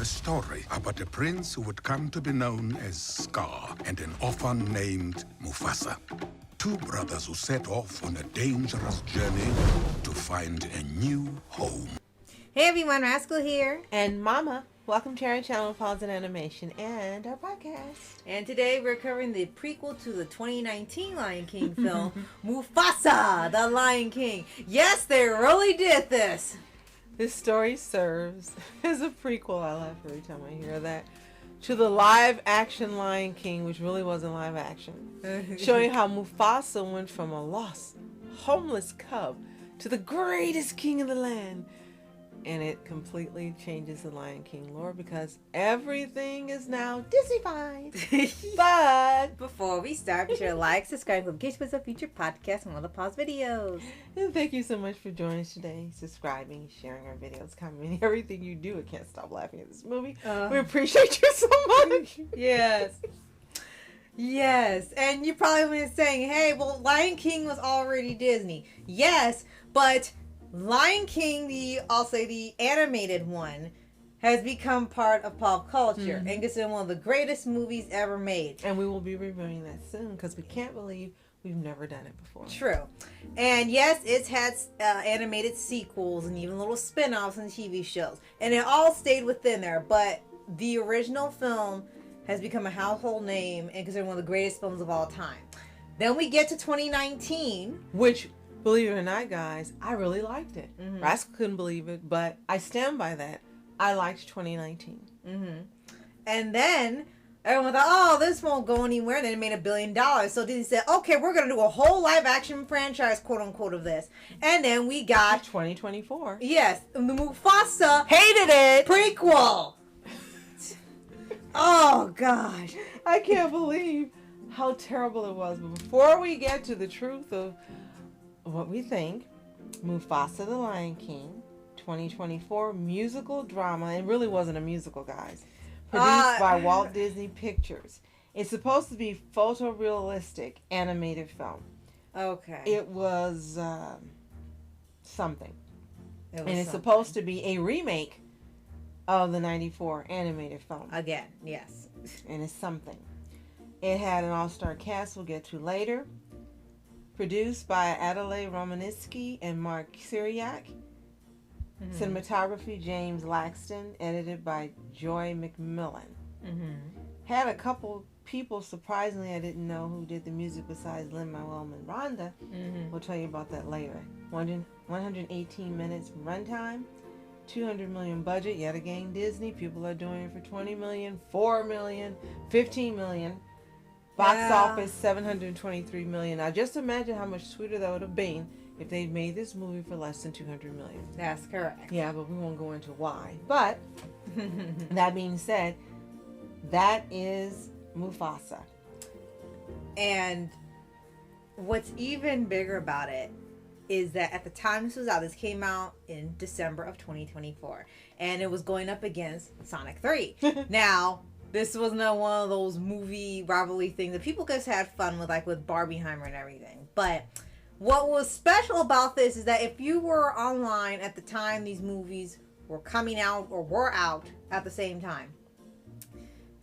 a story about a prince who would come to be known as Scar and an orphan named Mufasa. Two brothers who set off on a dangerous journey to find a new home. Hey everyone, Rascal here. And Mama. Welcome to our channel, Paws On Animation, and our podcast. And today we're covering the prequel to the 2019 Lion King film, Mufasa, the Lion King. Yes, they really did this. This story serves as a prequel, I laugh every time I hear that, to the live-action Lion King, which really wasn't live-action, showing how Mufasa went from a lost, homeless cub to the greatest king in the land. And it completely changes the Lion King lore because everything is now Disney-fied. But before we start, be sure to like, subscribe, notifications for future podcasts and other pause videos. And thank you so much for joining us today, subscribing, sharing our videos, commenting, everything you do. I can't stop laughing at this movie. We appreciate you so much. Yes. Yes. And you're probably saying, hey, well, Lion King was already Disney. Yes, but Lion King, the animated one, has become part of pop culture and considered one of the greatest movies ever made. And we will be reviewing that soon because we can't believe we've never done it before. True. And yes, it's had animated sequels and even little spin-offs and TV shows. And it all stayed within there. But the original film has become a household name and considered one of the greatest films of all time. Then we get to 2019. Which, believe it or not, guys, I really liked it. Rascal couldn't believe it, but I stand by that. I liked 2019. And then everyone thought, oh, this won't go anywhere. And then it made $1 billion. So Disney said, okay, we're going to do a whole live-action franchise, quote-unquote, of this. And then we got 2024. Yes, the Mufasa Hated it! prequel. Oh, gosh. I can't believe how terrible it was. But before we get to the truth of what we think, Mufasa the Lion King 2024 musical drama. It really wasn't a musical, guys. Produced by Walt Disney Pictures. It's supposed to be photorealistic animated film. Okay. It was something. It's something. supposed to be a remake of the 94 animated film. Again, yes. And it's something. It had an all-star cast we'll get to later. Produced by Adelaide Romanitsky and Mark Syriac. Cinematography, James Laxton. Edited by Joy McMillan. Had a couple people, surprisingly, I didn't know who did the music besides Lin-Manuel Miranda. We'll tell you about that later. 118 minutes runtime. 200 million budget. Yet again, Disney. People are doing it for 20 million, 4 million, 15 million. Box office, 723 million. Now, just imagine how much sweeter that would have been if they'd made this movie for less than 200 million. That's correct. Yeah, but we won't go into why. But, that being said, that is Mufasa. And what's even bigger about it is that at the time this was out, this came out in December of 2024. And it was going up against Sonic 3. Now, this was not one of those movie rivalry things that people just had fun with, like with Barbieheimer and everything. But what was special about this is that if you were online at the time these movies were coming out or were out at the same time,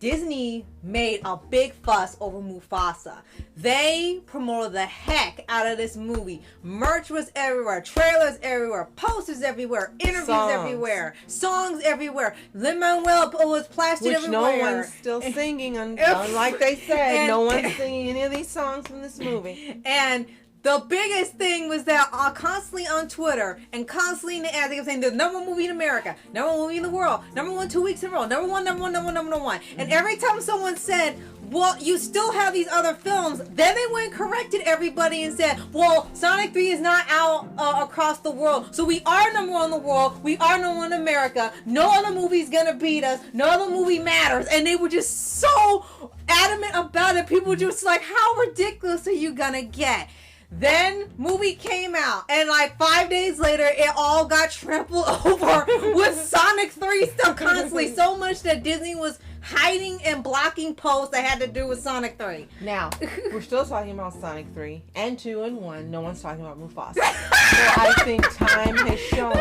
Disney made a big fuss over Mufasa. They promoted the heck out of this movie. Merch was everywhere, trailers everywhere, posters everywhere, interviews everywhere, songs everywhere. Lin-Manuel was plastered everywhere. Which no one's still singing, like they said. No one's singing any of these songs from this movie. And the biggest thing was that constantly on Twitter and constantly in the ads, they kept saying the number one movie in America, number one movie in the world, number one 2 weeks in a row, number one. And every time someone said, well, you still have these other films, then they went and corrected everybody and said, well, Sonic 3 is not out across the world, so we are number one in the world, we are number one in America, no other movie's gonna beat us, no other movie matters. And they were just so adamant about it. People were just like, how ridiculous are you gonna get? Then movie came out, and like 5 days later, it all got trampled over with Sonic 3 stuff constantly. So much that Disney was hiding and blocking posts that had to do with Sonic 3. Now, we're still talking about Sonic 3 and 2 and 1. No one's talking about Mufasa. So I think time has shown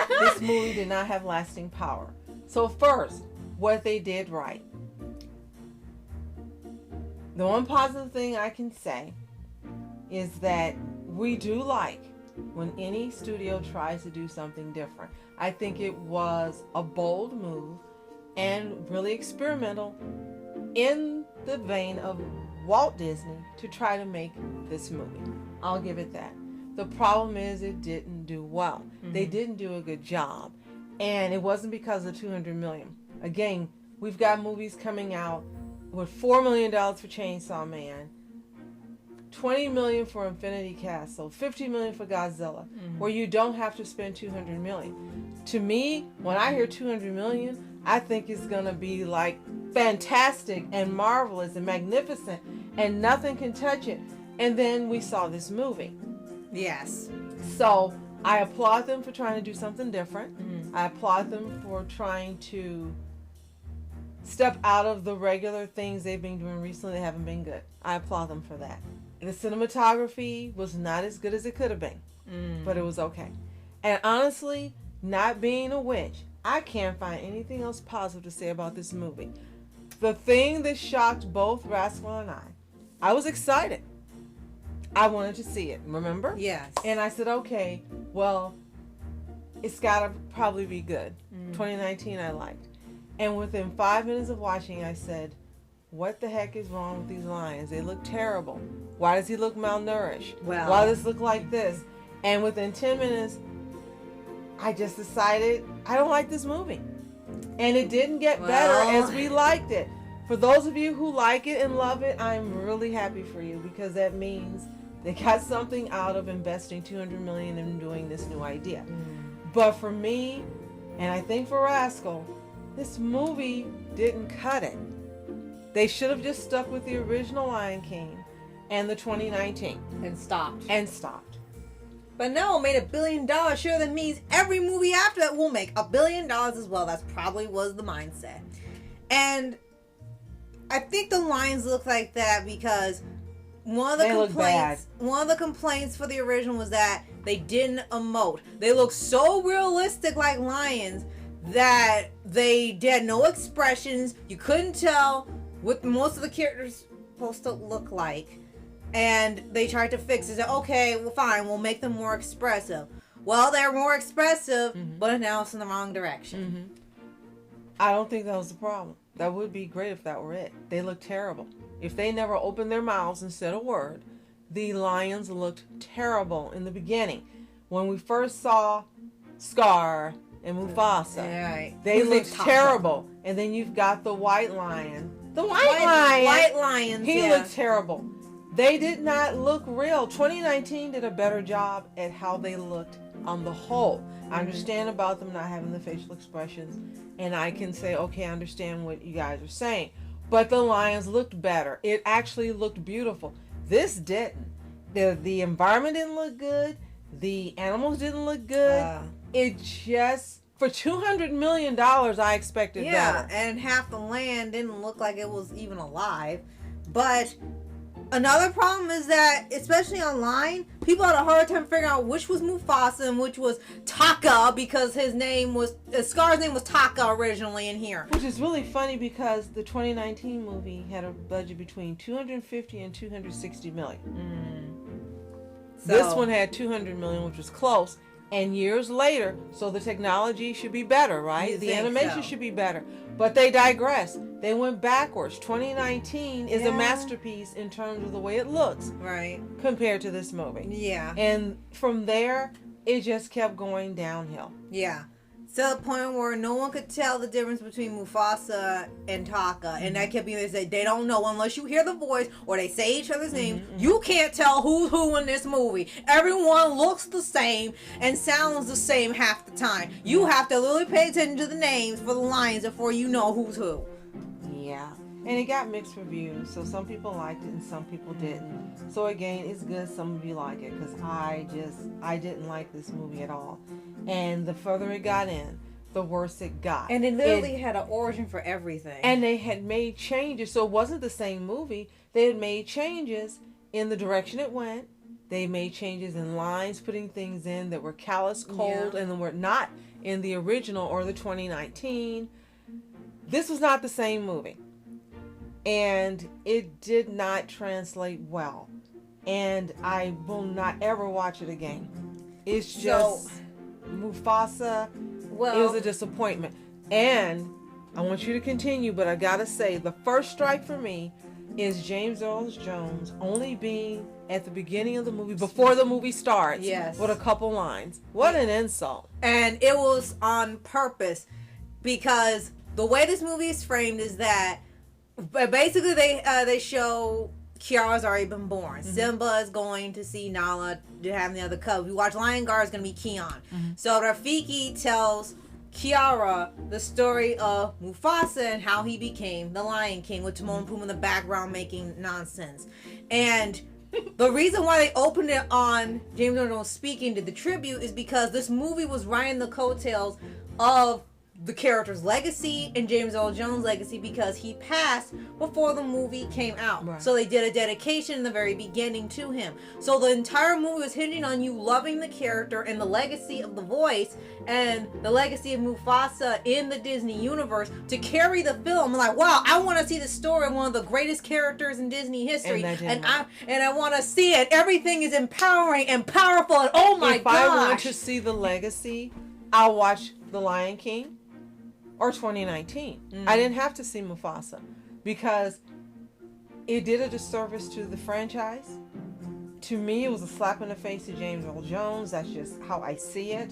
this movie did not have lasting power. So first, what they did right. The one positive thing I can say is that we do like when any studio tries to do something different. I think it was a bold move and really experimental in the vein of Walt Disney to try to make this movie. I'll give it that. The problem is it didn't do well. They didn't do a good job. And it wasn't because of $200 million. Again, we've got movies coming out with $4 million for Chainsaw Man, $20 million for Infinity Castle, $50 million for Godzilla, where you don't have to spend $200 million. To me, when I hear $200 million, I think it's going to be like fantastic and marvelous and magnificent, and nothing can touch it. And then we saw this movie. Yes. So I applaud them for trying to do something different. I applaud them for trying to step out of the regular things they've been doing recently that haven't been good. I applaud them for that. The cinematography was not as good as it could have been, but it was okay. And honestly, not being a witch, I can't find anything else positive to say about this movie. The thing that shocked both Rascal and I was excited. I wanted to see it, remember? Yes. And I said, okay, well, it's got to probably be good. 2019 I liked. And within 5 minutes of watching, I said, what the heck is wrong with these lions? They look terrible. Why does he look malnourished? Well, why does this look like this? And within 10 minutes, I just decided I don't like this movie. And it didn't get better as we liked it. For those of you who like it and love it, I'm really happy for you, because that means they got something out of investing $200 million in doing this new idea. But for me, and I think for Rascal, this movie didn't cut it. They should have just stuck with the original Lion King and the 2019. And stopped. But no, made $1 billion. Sure, that means every movie after that will make $1 billion as well. That's probably was the mindset. And I think the lions look like that because one of the complaints for the original was that they didn't emote. They look so realistic like lions that they had no expressions. You couldn't tell what most of the characters supposed to look like. And they tried to fix it. Said, okay, well, fine, we'll make them more expressive. Well, they're more expressive, but now it's in the wrong direction. I don't think that was the problem. That would be great if that were it. They look terrible. If they never opened their mouths and said a word, the lions looked terrible in the beginning. When we first saw Scar and Mufasa, they looked terrible. And then you've got the white lion. The white lion. He looked terrible. They did not look real. 2019 did a better job at how they looked on the whole. I understand about them not having the facial expressions, and I can say, okay, I understand what you guys are saying. But the lions looked better. It actually looked beautiful. This didn't. The environment didn't look good. The animals didn't look good. It just, for $200 million, I expected better. Yeah, and half the land didn't look like it was even alive. But another problem is that, especially online, people had a hard time figuring out which was Mufasa and which was Taka, because his name was, Scar's name was Taka originally in here. Which is really funny because the 2019 movie had a budget between $250 and $260 million. This one had $200 million, which was close. And years later, so the technology should be better, right? The animation should be better. But they digress. They went backwards. 2019 is a masterpiece in terms of the way it looks. Right. Compared to this movie. Yeah. And from there, it just kept going downhill. Yeah. To the point where no one could tell the difference between Mufasa and Taka. And that kept being, they say, they don't know unless you hear the voice or they say each other's names. You can't tell who's who in this movie. Everyone looks the same and sounds the same half the time. You have to literally pay attention to the names for the lions before you know who's who. Yeah. And it got mixed reviews. So some people liked it and some people didn't. So again, it's good some of you like it, because I didn't like this movie at all. And the further it got in, the worse it got. And it literally had an origin for everything. And they had made changes. So it wasn't the same movie. They had made changes in the direction it went. They made changes in lines, putting things in that were callous, cold, and were not in the original or the 2019. this was not the same movie. And it did not translate well. And I will not ever watch it again. It's just Mufasa. Well, It was a disappointment. And I want you to continue, but I gotta say, the first strike for me is James Earl Jones only being at the beginning of the movie, before the movie starts, Yes. with a couple lines. What an insult. and it was on purpose, because the way this movie is framed is that basically they show Kiara's already been born. Simba is going to see Nala to have the other cub. We watch Lion Guard is going to be Keon. So Rafiki tells Kiara the story of Mufasa and how he became the Lion King, with Timon and Pumbaa in the background making nonsense. And the reason why they opened it on James Earl Jones speaking to the tribute is because this movie was riding the coattails of the character's legacy and James Earl Jones' legacy, because he passed before the movie came out. Right. So they did a dedication in the very beginning to him. So the entire movie was hinging on you loving the character and the legacy of the voice and the legacy of Mufasa in the Disney universe to carry the film. Like, wow, I want to see the story of one of the greatest characters in Disney history, and I want to see it. Everything is empowering and powerful, and oh my gosh. If I want to see the legacy, I'll watch The Lion King or 2019. I didn't have to see Mufasa, because it did a disservice to the franchise. To me, it was a slap in the face to James Earl Jones. That's just how I see it.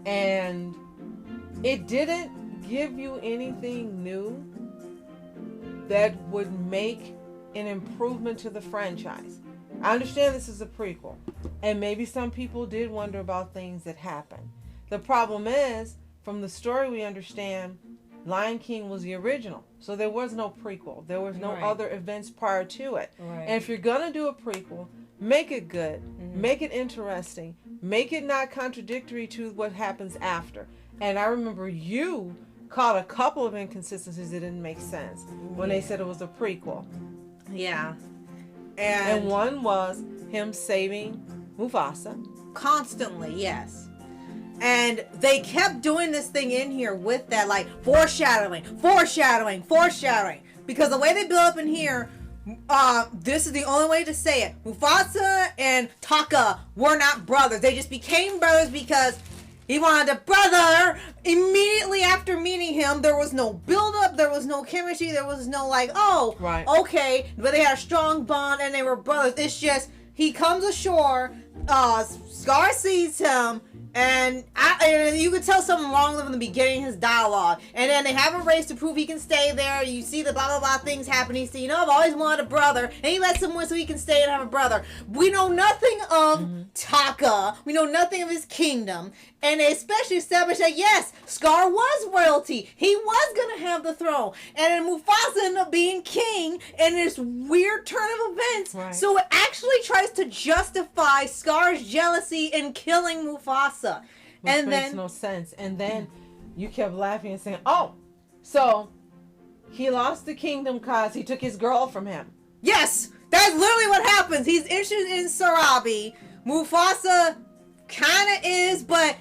And it didn't give you anything new that would make an improvement to the franchise. I understand this is a prequel, and maybe some people did wonder about things that happened. The problem is, from the story we understand, Lion King was the original. So there was no prequel. There was no other events prior to it. Right. And if you're going to do a prequel, make it good. Make it interesting. Make it not contradictory to what happens after. And I remember you caught a couple of inconsistencies that didn't make sense when they said it was a prequel. Yeah. And one was him saving Mufasa. Constantly, yes. And they kept doing this thing in here with that, like, foreshadowing. Because the way they build up in here, this is the only way to say it. Mufasa and Taka were not brothers. They just became brothers because he wanted a brother. Immediately after meeting him, there was no build-up, there was no chemistry, there was no, like, oh, okay. But they had a strong bond and they were brothers. It's just, he comes ashore, Scar sees him, and you could tell something wrong with him in the beginning of his dialogue. And then they have a race to prove he can stay there. You see the blah, blah, blah things happening. So, I've always wanted a brother. And he lets him win so he can stay and have a brother. We know nothing of Taka. We know nothing of his kingdom. And they especially established that, yes, Scar was royalty. He was going to have the throne. And then Mufasa ended up being king in this weird turn of events. Right. So it actually tries to justify Scar's jealousy in killing Mufasa. Which makes no sense. And then you kept laughing and saying, oh, so he lost the kingdom because he took his girl from him. Yes, that's literally what happens. He's interested in Sarabi. Mufasa kind of is, but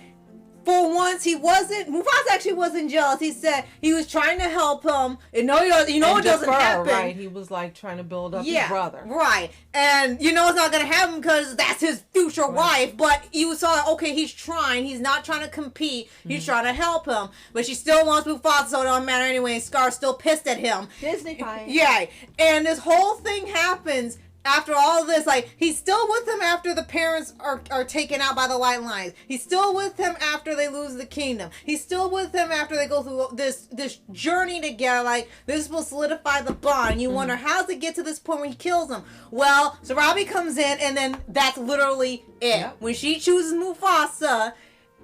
for once he wasn't. Mufasa actually wasn't jealous. He said he was trying to help him. It doesn't happen. Right, he was like trying to build up his brother. Right, and it's not going to happen because that's his future wife. But you saw, okay, he's trying. He's not trying to compete. He's trying to help him. But she still wants Mufasa, so it don't matter anyway. And Scar's still pissed at him. Disney-fied. Yeah, and this whole thing happens. After all this, like, he's still with him after the parents are taken out by the White Lions. He's still with him after they lose the kingdom. He's still with him after they go through this journey together. Like, this will solidify the bond. You wonder, how does it get to this point where he kills him? Well, Sarabi comes in, and then that's literally it. Yep. When she chooses Mufasa,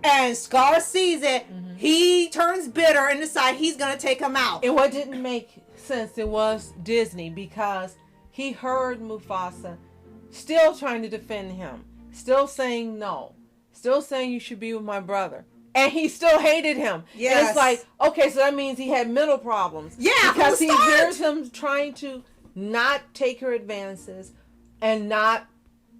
and Scar sees it, he turns bitter and decides he's going to take him out. And what didn't make sense, it was Disney, because he heard Mufasa still trying to defend him, still saying no, still saying you should be with my brother. And he still hated him. Yes. And it's like, okay, so that means he had mental problems. Yeah, because he hears him trying to not take her advances and not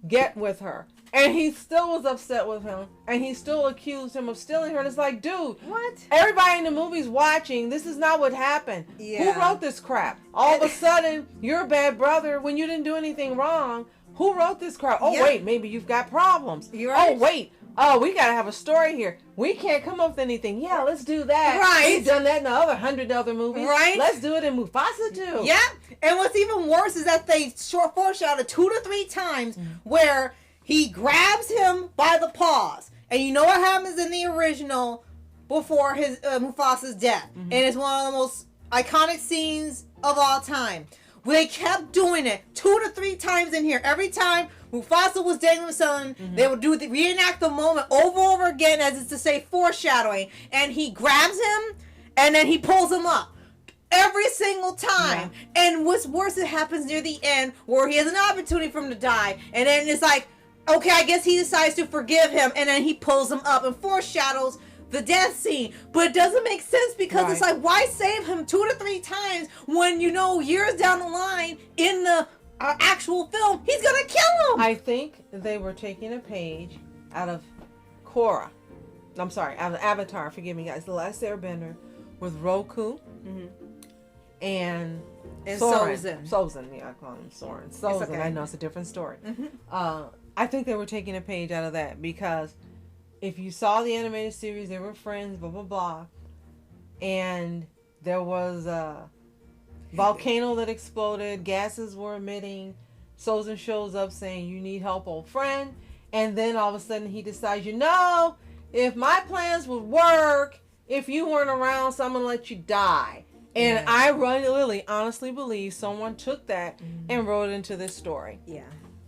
get with her. And he still was upset with him, and he still accused him of stealing her. And it's like, dude, What? everybody in the movie's watching. This is not what happened. Yeah. Who wrote this crap? All of a sudden, you're a bad brother when you didn't do anything wrong. Who wrote this crap? Oh, Yeah. wait, maybe you've got problems. You're right. Oh, wait. Oh, we got to have a story here. We can't come up with anything. Yeah, let's do that. Right. We've done that in the other 100 other movies. Right. Let's do it in Mufasa, too. Yeah. And what's even worse is that they foreshadowed 2 to 3 times where he grabs him by the paws. And you know what happens in the original before his Mufasa's death. And it's one of the most iconic scenes of all time. They kept doing it 2 to 3 times in here. Every time Mufasa was dangling his son, they would reenact the moment over and over again, as it's to say foreshadowing. And he grabs him, and then he pulls him up. Every single time. Yeah. And what's worse, it happens near the end where he has an opportunity for him to die. And then it's like, okay, I guess he decides to forgive him. And then he pulls him up and foreshadows the death scene. But it doesn't make sense because it's like, why save him 2 to 3 times when you know years down the line in the actual film, he's going to kill him? I think they were taking a page out of Korra. I'm sorry, out of Avatar. Forgive me, guys. The Last Airbender with Roku. And Soren. Sozin, yeah, I call him Soren. Sozin, okay. I know it's a different story. I think they were taking a page out of that because if you saw the animated series, they were friends, blah, blah, blah. And there was a volcano that exploded, gases were emitting. Sozin shows up saying, you need help, old friend. And then all of a sudden he decides, you know, if my plans would work, if you weren't around, so I'm going to let you die. And I really honestly believe someone took that and wrote it into this story. Yeah.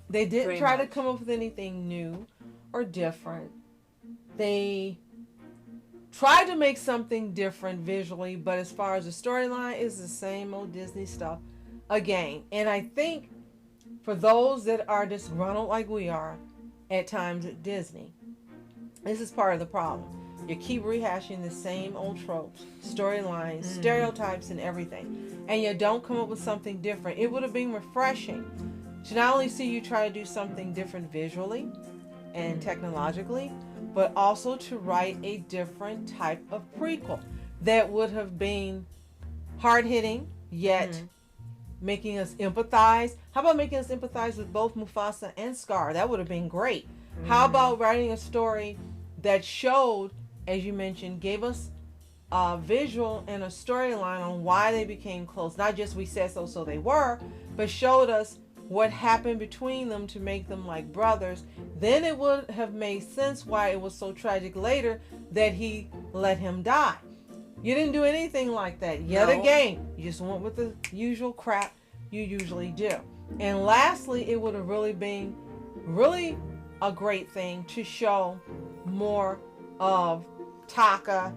They didn't try to come up with anything new or different. They tried to make something different visually, but as far as the storyline, it's the same old Disney stuff again. And I think for those that are disgruntled like we are at times at Disney, this is part of the problem. You keep rehashing the same old tropes, storylines, stereotypes, and everything. And you don't come up with something different. It would have been refreshing to not only see you try to do something different visually and technologically, but also to write a different type of prequel that would have been hard-hitting, yet making us empathize. How about making us empathize with both Mufasa and Scar? That would have been great. How about writing a story that showed, as you mentioned, gave us a visual and a storyline on why they became close. Not just we said so, so they were, but showed us what happened between them to make them like brothers. Then it would have made sense why it was so tragic later that he let him die. You didn't do anything like that. Yet again, you just went with the usual crap you usually do. And lastly, it would have really been a great thing to show more of Taka's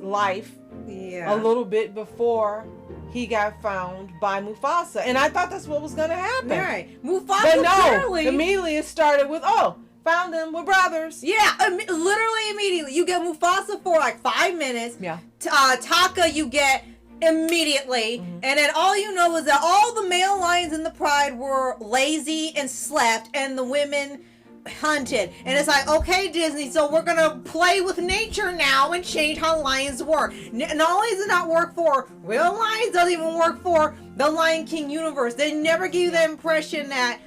life a little bit before he got found by Mufasa. And I thought that's what was going to happen. Right. Mufasa, but no, literally, immediately it started with, found them, we're brothers. Yeah, literally immediately. You get Mufasa for like 5 minutes. Yeah. Taka you get immediately. And then all you know is that all the male lions in the pride were lazy and slept, and the women hunted. And it's like, okay, Disney, so we're gonna play with nature now and change how lions work. Not only does it not work for real lions, it doesn't even work for the Lion King universe. They never give you the impression that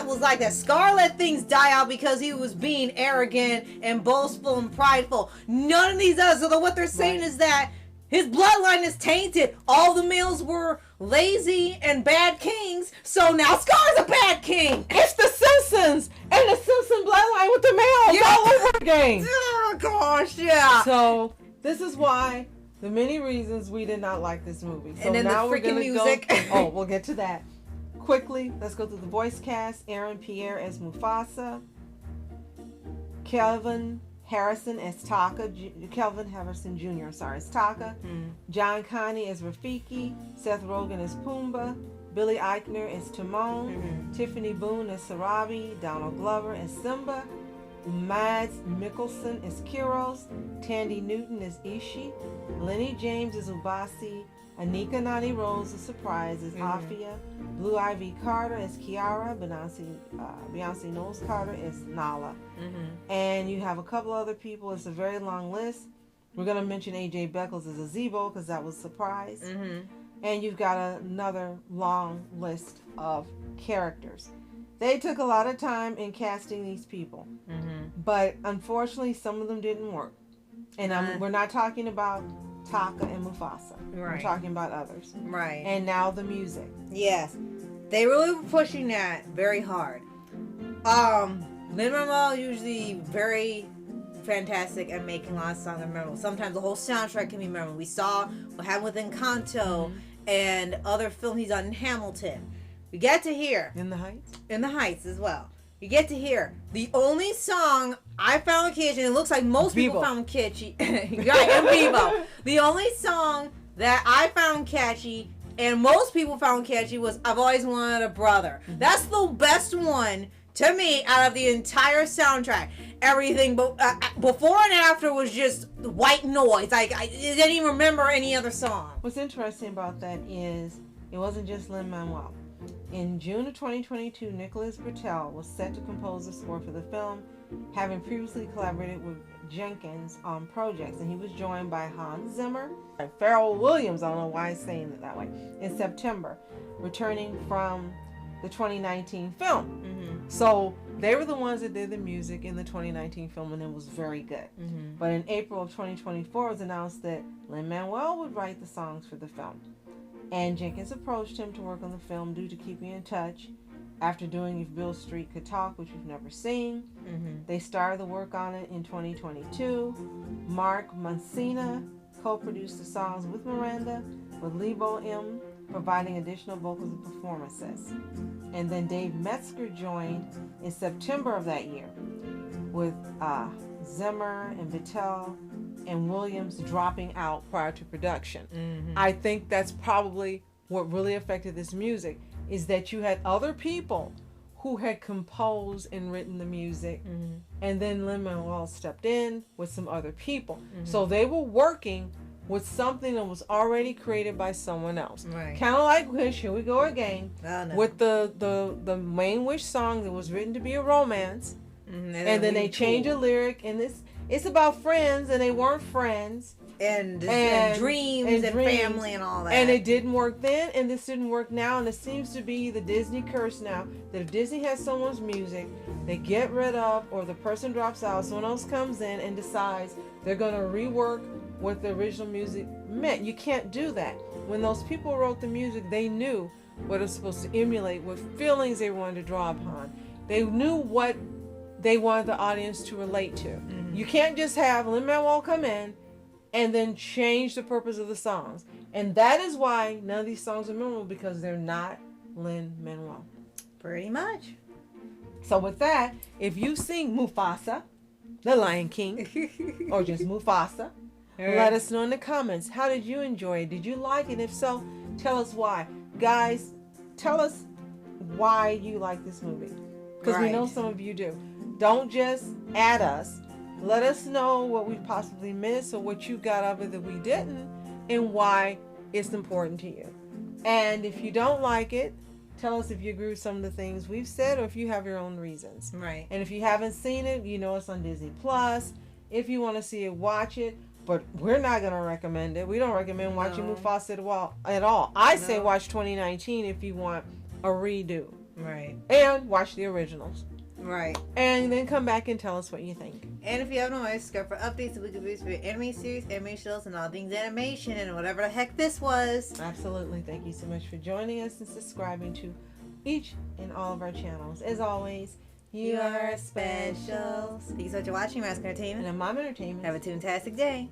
was like that. Scar let things die out because he was being arrogant and boastful and prideful. None of these others. So what they're saying is that his bloodline is tainted. All the males were lazy and bad kings, so now Scar's a bad king. It's the Simpsons and the Simpson bloodline with the males all over again. Oh gosh, yeah. So this is why the many reasons we did not like this movie. So and then now the we're freaking gonna music. we'll get to that quickly. Let's go through the voice cast. Aaron Pierre as Mufasa. Kelvin Harrison as Taka. Kelvin Harrison Jr. As Taka. John Connie as Rafiki. Seth Rogen as Pumbaa. Billy Eichner as Timon. Tiffany Boone as Sarabi. Donald Glover as Simba. Mads Mikkelsen as Kyros. Tandy Newton as Ishi. Lenny James as Ubasi. Anika Nani Rose, the surprise, is Afia. Blue Ivy Carter is Kiara. Beyonce Knowles Carter is Nala. And you have a couple other people. It's a very long list. We're going to mention AJ Beckles as a Zebo because that was a surprise. And you've got another long list of characters. They took a lot of time in casting these people. But unfortunately, some of them didn't work. And we're not talking about Taka and Mufasa. We're talking about others. And now the music. Yes. They really were pushing that very hard. Lin-Manuel usually very fantastic at making a lot of songs memorable. Sometimes the whole soundtrack can be memorable. We saw what happened with Encanto and other films he's done in Hamilton. We get to hear In the Heights? In the Heights as well. You get to hear the only song I found catchy, and it looks like most people found catchy. Right, and Bebo. The only song that I found catchy and most people found catchy was I've Always Wanted a Brother. That's the best one to me out of the entire soundtrack. Everything but before and after was just white noise. I didn't even remember any other song. What's interesting about that is it wasn't just Lin-Manuel. In June of 2022, Nicholas Britell was set to compose the score for the film, having previously collaborated with Jenkins on projects, and he was joined by Hans Zimmer and Pharrell Williams, I don't know why I'm saying it that way, in September, returning from the 2019 film. So they were the ones that did the music in the 2019 film, and it was very good. But in April of 2024, it was announced that Lin-Manuel would write the songs for the film. And Jenkins approached him to work on the film due to keeping in touch after doing If Beale Street Could Talk, which we've never seen. They started the work on it in 2022. Mark Mancina co-produced the songs with Miranda, with Lebo M providing additional vocals and performances. And then Dave Metzger joined in September of that year with Zimmer and Vittel and Williams dropping out prior to production. I think that's probably what really affected this music, is that you had other people who had composed and written the music, and then Lin-Manuel stepped in with some other people. So they were working with something that was already created by someone else. Kind of like Wish, here we go again, with the main Wish song that was written to be a romance, and then they changed a lyric, and it's about friends, and they weren't friends. And dreams and family and all that. And it didn't work then, and this didn't work now, and it seems to be the Disney curse now, that if Disney has someone's music, they get rid of, or the person drops out, someone else comes in and decides they're going to rework what the original music meant. You can't do that. When those people wrote the music, they knew what it was supposed to emulate, what feelings they wanted to draw upon. They knew what they wanted the audience to relate to. You can't just have Lin-Manuel come in and then change the purpose of the songs. And that is why none of these songs are memorable, because they're not Lin-Manuel. Pretty much. So with that, if you sing Mufasa, the Lion King, or just Mufasa, let us know in the comments. How did you enjoy it? Did you like it? If so, tell us why. Guys, tell us why you like this movie, because we know some of you do. Don't just add us. Let us know what we possibly missed, or what you got of it that we didn't, and why it's important to you. And if you don't like it, tell us if you agree with some of the things we've said, or if you have your own reasons. And if you haven't seen it, you know it's on Disney Plus. If you want to see it, watch it. But we're not going to recommend it. We don't recommend watching Mufasa at all. I say watch 2019 if you want a redo. And watch the originals. And then come back and tell us what you think. And if you have no idea, subscribe for updates and weekly reviews for your anime series, anime shows, and all things animation, and whatever the heck this was. Absolutely. Thank you so much for joining us and subscribing to each and all of our channels. As always, you are special. Thank you so much for watching, Mask Entertainment. And I'm Mom Entertainment. Have a fantastic day.